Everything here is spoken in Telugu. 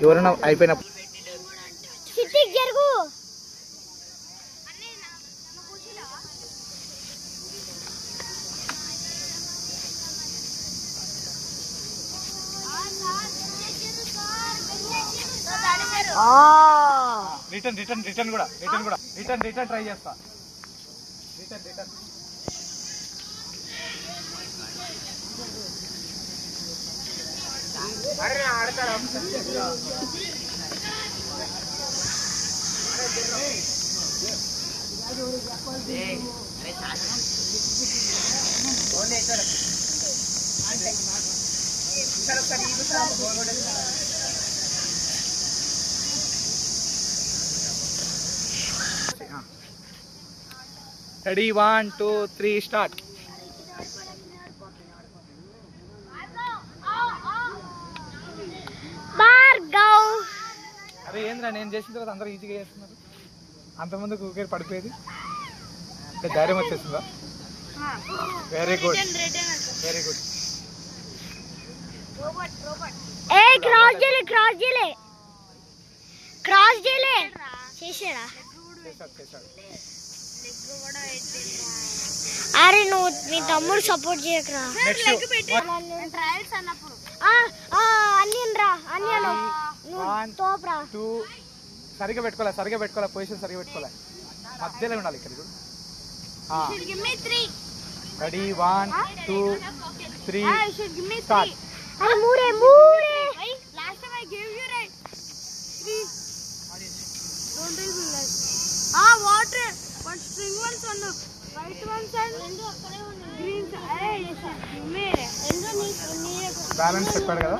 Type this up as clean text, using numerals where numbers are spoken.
ఎవరైనా అయిపోయినప్పుడు రిటర్న్ కూడా ట్రై చేస్తా. రిటర్న్ ఆడతారా? Ready 1 2 3 start. అరే ఏంద్రా నేను చేసిన తర్వాత అందరూ ఈజీగా చేస్తున్నారు. అంతమంది ఊకేరు పడిపోయేది. ధైర్యం వచ్చేసిందా? Very good. అరే నువ్వు మీ తమ్ముడు సపోర్ట్ చేయకరా. సరిగా పెట్టుకోవాలి పొజిషన్ సరిగా పెట్టుకోవాలి. మధ్యలో ఉండాలి ఇక్కడ. Ready 1 2 3 start. Water one spring once one white once and green. Balance చెప్పాడు కదా.